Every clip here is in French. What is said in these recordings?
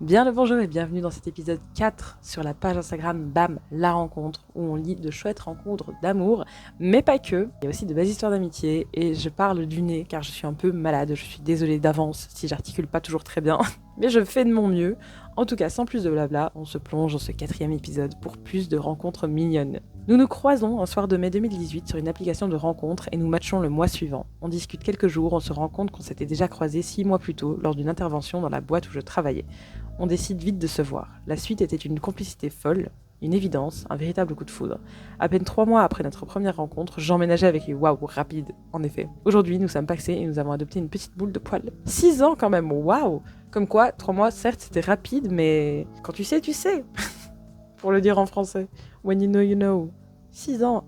Bien le bonjour et bienvenue dans cet épisode 4 sur la page Instagram BAM La Rencontre où on lit de chouettes rencontres d'amour, mais pas que. Il y a aussi de belles histoires d'amitié et je parle du nez car je suis un peu malade, je suis désolée d'avance si j'articule pas toujours très bien, mais je fais de mon mieux. En tout cas, sans plus de blabla, on se plonge dans ce 4e épisode pour plus de rencontres mignonnes. Nous nous croisons un soir de mai 2018 sur une application de rencontres et nous matchons le mois suivant. On discute quelques jours, on se rend compte qu'on s'était déjà croisés 6 mois plus tôt lors d'une intervention dans la boîte où je travaillais. On décide vite de se voir. La suite était une complicité folle, une évidence, un véritable coup de foudre. À peine 3 mois après notre première rencontre, j'emménageais avec lui. Waouh, rapide, en effet. Aujourd'hui, nous sommes pacsés et nous avons adopté une petite boule de poil. 6 ans quand même, waouh. Comme quoi, 3 mois, certes, c'était rapide, mais quand tu sais, tu sais. Pour le dire en français. When you know, you know. 6 ans,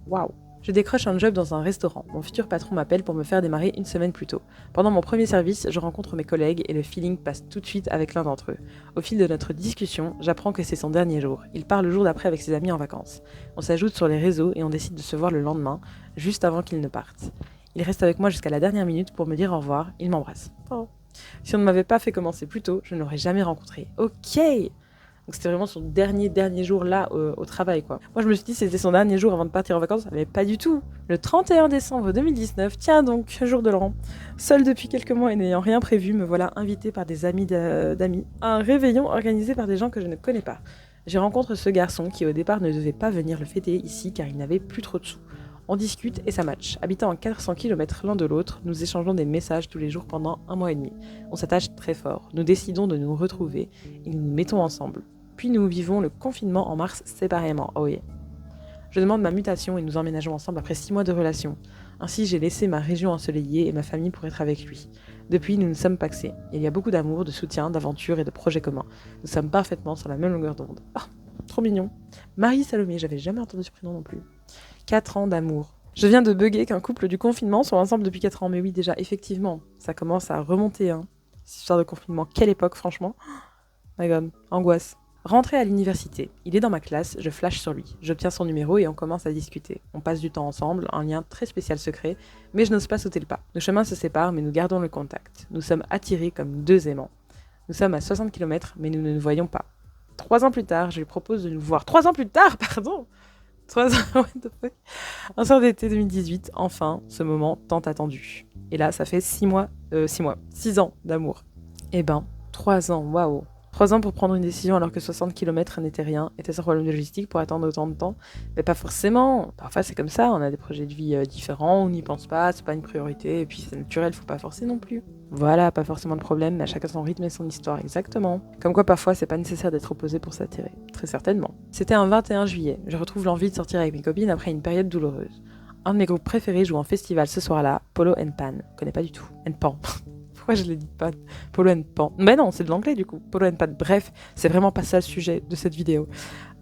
waouh. Je décroche un job dans un restaurant. Mon futur patron m'appelle pour me faire démarrer une semaine plus tôt. Pendant mon premier service, je rencontre mes collègues et le feeling passe tout de suite avec l'un d'entre eux. Au fil de notre discussion, j'apprends que c'est son dernier jour. Il part le jour d'après avec ses amis en vacances. On s'ajoute sur les réseaux et on décide de se voir le lendemain, juste avant qu'il ne parte. Il reste avec moi jusqu'à la dernière minute pour me dire au revoir. Il m'embrasse. Oh. Si on ne m'avait pas fait commencer plus tôt, je ne l'aurais jamais rencontré. Ok. Donc c'était vraiment son dernier jour là au travail quoi. Moi je me suis dit c'était son dernier jour avant de partir en vacances, mais pas du tout. Le 31 décembre 2019, tiens donc, jour de l'an. Seule depuis quelques mois et n'ayant rien prévu, me voilà invitée par des amis d'amis à un réveillon organisé par des gens que je ne connais pas. J'y rencontre ce garçon qui au départ ne devait pas venir le fêter ici car il n'avait plus trop de sous. On discute et ça match. Habitant à 400 km l'un de l'autre, nous échangeons des messages tous les jours pendant 1 mois et demi. On s'attache très fort. Nous décidons de nous retrouver et nous nous mettons ensemble. Puis nous vivons le confinement en mars séparément. Oh yeah. Je demande ma mutation et nous emménageons ensemble après 6 mois de relation. Ainsi, j'ai laissé ma région ensoleillée et ma famille pour être avec lui. Depuis, nous nous sommes pacsés. Il y a beaucoup d'amour, de soutien, d'aventure et de projets communs. Nous sommes parfaitement sur la même longueur d'onde. Ah, trop mignon. Marie Salomé, j'avais jamais entendu ce prénom non plus. 4 ans d'amour. Je viens de bugger qu'un couple du confinement soit ensemble depuis 4 ans. Mais oui, déjà, effectivement, ça commence à remonter. Cette histoire de confinement, quelle époque, franchement. Oh my god, angoisse. Rentré à l'université, il est dans ma classe, je flash sur lui. J'obtiens son numéro et on commence à discuter. On passe du temps ensemble, un lien très spécial secret, mais je n'ose pas sauter le pas. Nos chemins se séparent, mais nous gardons le contact. Nous sommes attirés comme 2 aimants. Nous sommes à 60 km, mais nous ne nous voyons pas. 3 ans plus tard, je lui propose de nous voir. 3 ans plus tard, pardon 3 ans, what the fuck. Un soir d'été 2018, enfin, ce moment tant attendu. Et là, ça fait 6 ans d'amour. Eh ben, 3 ans, waouh. 3 ans pour prendre une décision alors que 60 km n'était rien. Était-ce un problème de logistique pour attendre autant de temps? Mais pas forcément. Parfois c'est comme ça, on a des projets de vie différents, on n'y pense pas, c'est pas une priorité, et puis c'est naturel, faut pas forcer non plus. Voilà, pas forcément de problème, mais à chacun son rythme et son histoire, exactement. Comme quoi parfois c'est pas nécessaire d'être opposé pour s'attirer. Très certainement. C'était un 21 juillet. Je retrouve l'envie de sortir avec mes copines après une période douloureuse. Un de mes groupes préférés joue en festival ce soir-là, Polo and Pan. Je connais pas du tout. And Pan. Pourquoi je l'ai dit pas Polo and Pan? Mais non, c'est de l'anglais du coup. Polo and Pan. Bref, c'est vraiment pas ça le sujet de cette vidéo.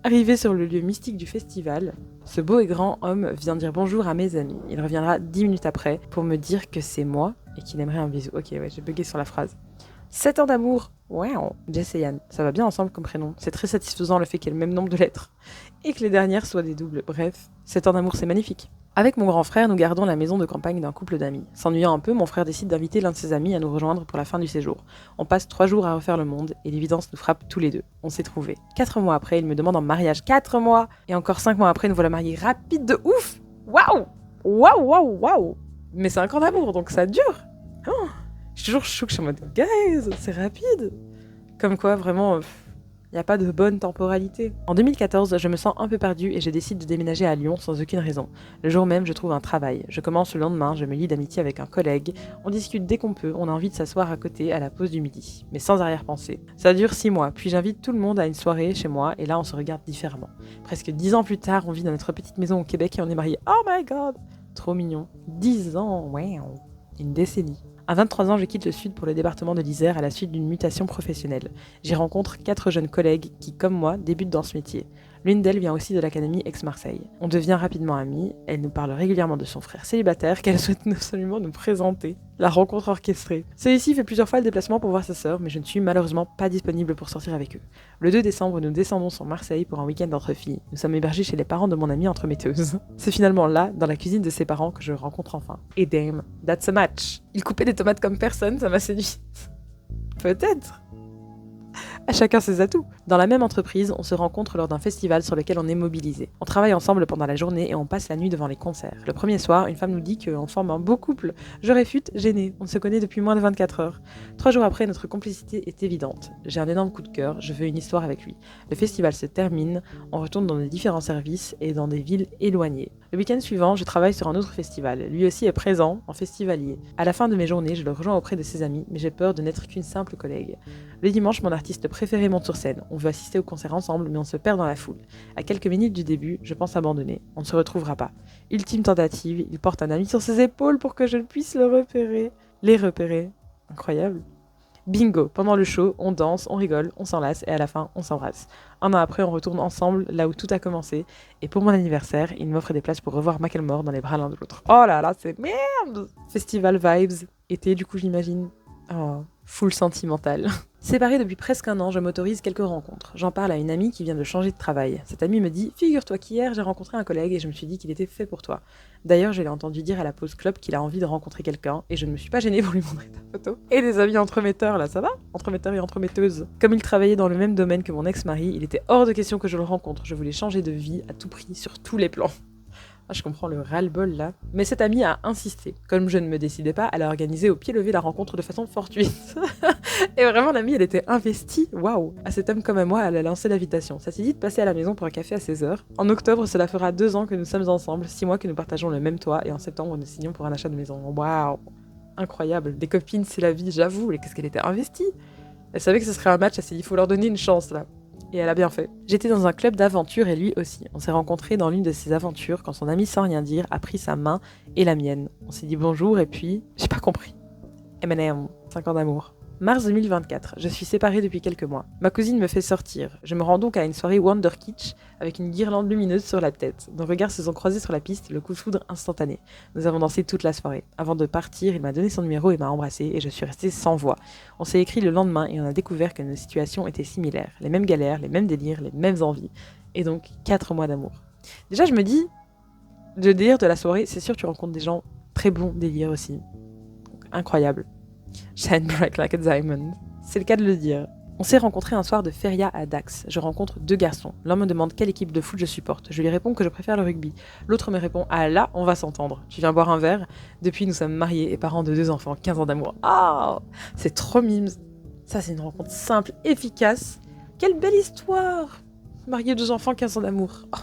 Arrivé sur le lieu mystique du festival, ce beau et grand homme vient dire bonjour à mes amis. Il reviendra 10 minutes après pour me dire que c'est moi et qu'il aimerait un bisou. Ok, ouais, j'ai bugué sur la phrase. 7 ans d'amour. Wow. Jess et Yann. Ça va bien ensemble comme prénom. C'est très satisfaisant le fait qu'il y ait le même nombre de lettres. Et que les dernières soient des doubles. Bref, 7 ans d'amour, c'est magnifique. Avec mon grand frère, nous gardons la maison de campagne d'un couple d'amis. S'ennuyant un peu, mon frère décide d'inviter l'un de ses amis à nous rejoindre pour la fin du séjour. On passe 3 jours à refaire le monde et l'évidence nous frappe tous les deux. On s'est trouvés. 4 mois après, il me demande en mariage. 4 mois. Et encore 5 mois après, nous voilà mariés. Rapide de ouf. Waouh. Waouh, waouh, waouh. Mais c'est un camp d'amour, donc ça dure. Oh, je suis toujours choquée, je suis en mode, guys, c'est rapide. Comme quoi, vraiment... Il n'y a pas de bonne temporalité. En 2014, je me sens un peu perdue et je décide de déménager à Lyon sans aucune raison. Le jour même, je trouve un travail. Je commence le lendemain, je me lie d'amitié avec un collègue. On discute dès qu'on peut, on a envie de s'asseoir à côté à la pause du midi. Mais sans arrière-pensée. Ça dure 6 mois, puis j'invite tout le monde à une soirée chez moi et là on se regarde différemment. Presque 10 ans plus tard, on vit dans notre petite maison au Québec et on est mariés. Oh my god! Trop mignon. 10 ans, wow. Une décennie. À 23 ans, je quitte le sud pour le département de l'Isère à la suite d'une mutation professionnelle. J'y rencontre 4 jeunes collègues qui, comme moi, débutent dans ce métier. L'une d'elles vient aussi de l'académie Aix-Marseille. On devient rapidement amis, elle nous parle régulièrement de son frère célibataire qu'elle souhaite absolument nous présenter. La rencontre orchestrée. Celui-ci fait plusieurs fois le déplacement pour voir sa sœur, mais je ne suis malheureusement pas disponible pour sortir avec eux. Le 2 décembre, nous descendons sur Marseille pour un week-end entre filles. Nous sommes hébergés chez les parents de mon amie entremetteuse. C'est finalement là, dans la cuisine de ses parents, que je rencontre enfin. Et damn, that's a match. Il coupait des tomates comme personne, ça m'a séduit. Peut-être. À chacun ses atouts. Dans la même entreprise, on se rencontre lors d'un festival sur lequel on est mobilisé. On travaille ensemble pendant la journée et on passe la nuit devant les concerts. Le premier soir, une femme nous dit qu'on forme un beau couple. Je réfute, gênée. On se connaît depuis moins de 24 heures. 3 jours après, notre complicité est évidente. J'ai un énorme coup de cœur, je veux une histoire avec lui. Le festival se termine, on retourne dans les différents services et dans des villes éloignées. Le week-end suivant, je travaille sur un autre festival. Lui aussi est présent, en festivalier. À la fin de mes journées, je le rejoins auprès de ses amis, mais j'ai peur de n'être qu'une simple collègue. Le dimanche, mon artiste préféré monte sur scène. On veut assister au concert ensemble, mais on se perd dans la foule. À quelques minutes du début, je pense abandonner. On ne se retrouvera pas. Ultime tentative, il porte un ami sur ses épaules pour que je puisse le repérer. Les repérer. Incroyable. Bingo, pendant le show, on danse, on rigole, on s'enlace et à la fin, on s'embrasse. Un an après, on retourne ensemble là où tout a commencé. Et pour mon anniversaire, il m'offre des places pour revoir Macklemore dans les bras l'un de l'autre. Oh là là, c'est merde! Festival vibes, été du coup j'imagine. Oh, full sentimental. Séparée depuis presque un an, je m'autorise quelques rencontres. J'en parle à une amie qui vient de changer de travail. Cette amie me dit « Figure-toi qu'hier, j'ai rencontré un collègue et je me suis dit qu'il était fait pour toi. » D'ailleurs, je l'ai entendu dire à la pause club qu'il a envie de rencontrer quelqu'un et je ne me suis pas gênée pour lui montrer ta photo. Et des amis entremetteurs, là, ça va? Entremetteurs et entremetteuses. Comme il travaillait dans le même domaine que mon ex-mari, il était hors de question que je le rencontre. Je voulais changer de vie à tout prix, sur tous les plans. Ah, je comprends le ras-le-bol là. Mais cette amie a insisté. Comme je ne me décidais pas, elle a organisé au pied levé la rencontre de façon fortuite. Et vraiment, l'amie, elle était investie. Waouh! À cet homme comme à moi, elle a lancé l'invitation. Ça s'est dit de passer à la maison pour un café à 16h. En octobre, cela fera 2 ans que nous sommes ensemble, 6 mois que nous partageons le même toit, et en septembre, nous signons pour un achat de maison. Waouh! Incroyable. Des copines, c'est la vie, j'avoue. Et qu'est-ce qu'elle était investie! Elle savait que ce serait un match, elle s'est dit, il faut leur donner une chance là. Et elle a bien fait. J'étais dans un club d'aventure et lui aussi. On s'est rencontrés dans l'une de ses aventures quand son ami sans rien dire a pris sa main et la mienne. On s'est dit bonjour et puis... J'ai pas compris. M&M, 5 ans d'amour. Mars 2024, je suis séparée depuis quelques mois. Ma cousine me fait sortir. Je me rends donc à une soirée Wonder Kitsch avec une guirlande lumineuse sur la tête. Nos regards se sont croisés sur la piste, le coup de foudre instantané. Nous avons dansé toute la soirée. Avant de partir, il m'a donné son numéro et m'a embrassée et je suis restée sans voix. On s'est écrit le lendemain et on a découvert que nos situations étaient similaires. Les mêmes galères, les mêmes délires, les mêmes envies. Et donc, 4 mois d'amour. Déjà, je me dis, le délire de la soirée, c'est sûr que tu rencontres des gens très bons délire aussi. Donc, incroyable. Shine bright like a diamond. C'est le cas de le dire. On s'est rencontrés un soir de feria à Dax. Je rencontre 2 garçons. L'un me demande quelle équipe de foot je supporte. Je lui réponds que je préfère le rugby. L'autre me répond « Ah là, on va s'entendre. Tu viens boire un verre ?» Depuis, nous sommes mariés et parents de 2 enfants, 15 ans d'amour. Ah, c'est trop mimes. Ça, c'est une rencontre simple, efficace. Quelle belle histoire! Marié, 2 enfants, 15 ans d'amour. Oh,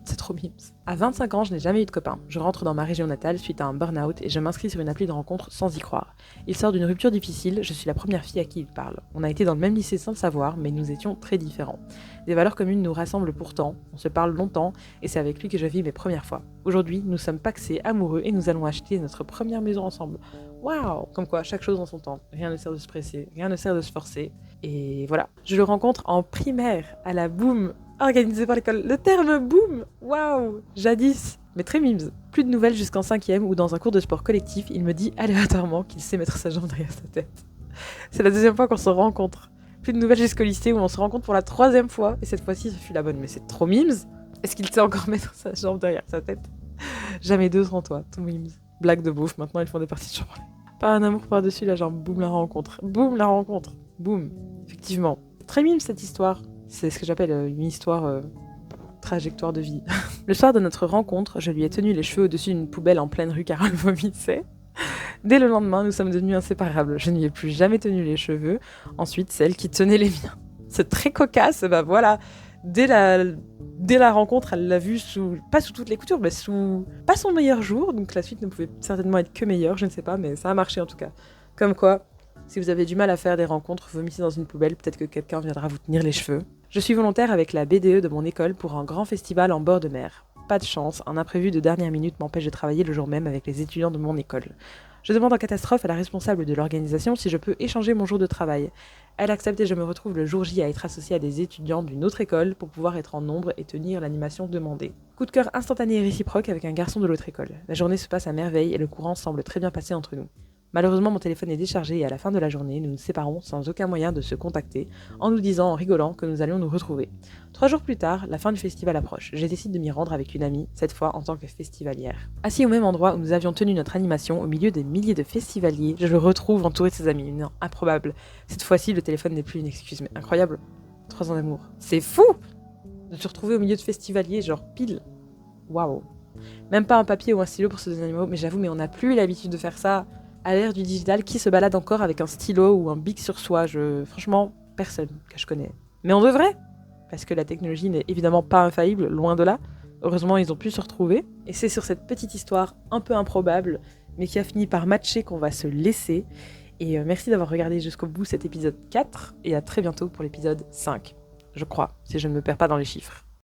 c'est trop mimes. À 25 ans, je n'ai jamais eu de copain. Je rentre dans ma région natale suite à un burn-out et je m'inscris sur une appli de rencontre sans y croire. Il sort d'une rupture difficile, je suis la première fille à qui il parle. On a été dans le même lycée sans le savoir, mais nous étions très différents. Des valeurs communes nous rassemblent pourtant, on se parle longtemps et c'est avec lui que je vis mes premières fois. Aujourd'hui, nous sommes pacsés, amoureux et nous allons acheter notre première maison ensemble. Waouh! Comme quoi, chaque chose en son temps. Rien ne sert de se presser, rien ne sert de se forcer. Et voilà. Je le rencontre en primaire, à la Boom, organisée par l'école. Le terme Boom! Waouh! Jadis! Mais très mimes. Plus de nouvelles jusqu'en 5e où dans un cours de sport collectif, il me dit aléatoirement qu'il sait mettre sa jambe derrière sa tête. C'est la 2e fois qu'on se rencontre. Plus de nouvelles jusqu'au lycée où on se rencontre pour la 3e fois et cette fois-ci ce fut la bonne. Mais c'est trop mimes. Est-ce qu'il sait encore mettre sa jambe derrière sa tête? Jamais 2 sans toi, tout mimes. Blague de bouffe, maintenant ils font des parties de chambre. Pas un amour par-dessus la jambe, boum la rencontre. Boum la rencontre. Boum. Effectivement. Très mime cette histoire. C'est ce que j'appelle une histoire... trajectoire de vie. Le soir de notre rencontre, je lui ai tenu les cheveux au-dessus d'une poubelle en pleine rue car elle vomissait. Dès le lendemain, nous sommes devenus inséparables. Je ne lui ai plus jamais tenu les cheveux. Ensuite, c'est elle qui tenait les miens. C'est très cocasse, bah voilà. Dès la rencontre, elle l'a vu pas sous toutes les coutures, mais pas son meilleur jour. Donc la suite ne pouvait certainement être que meilleure, je ne sais pas, mais ça a marché en tout cas. Comme quoi, si vous avez du mal à faire des rencontres, vomissez dans une poubelle, peut-être que quelqu'un viendra vous tenir les cheveux. Je suis volontaire avec la BDE de mon école pour un grand festival en bord de mer. Pas de chance, un imprévu de dernière minute m'empêche de travailler le jour même avec les étudiants de mon école. Je demande en catastrophe à la responsable de l'organisation si je peux échanger mon jour de travail. Elle accepte et je me retrouve le jour J à être associée à des étudiants d'une autre école pour pouvoir être en nombre et tenir l'animation demandée. Coup de cœur instantané et réciproque avec un garçon de l'autre école. La journée se passe à merveille et le courant semble très bien passer entre nous. Malheureusement, mon téléphone est déchargé et à la fin de la journée, nous nous séparons sans aucun moyen de se contacter, en nous disant en rigolant que nous allions nous retrouver. 3 jours plus tard, la fin du festival approche. Je décide de m'y rendre avec une amie, cette fois en tant que festivalière. Assis au même endroit où nous avions tenu notre animation, au milieu des milliers de festivaliers, je le retrouve entouré de ses amis. Non, improbable. Cette fois-ci, le téléphone n'est plus une excuse, mais incroyable. 3 ans d'amour. C'est fou de se retrouver au milieu de festivaliers, genre pile. Waouh. Même pas un papier ou un stylo pour se donner des mots, mais j'avoue, mais on n'a plus l'habitude de faire ça. À l'ère du digital, qui se balade encore avec un stylo ou un bic sur soi? Franchement, personne que je connais. Mais on devrait, parce que la technologie n'est évidemment pas infaillible, loin de là. Heureusement, ils ont pu se retrouver. Et c'est sur cette petite histoire un peu improbable, mais qui a fini par matcher, qu'on va se laisser. Et merci d'avoir regardé jusqu'au bout cet épisode 4, et à très bientôt pour l'épisode 5. Je crois, si je ne me perds pas dans les chiffres.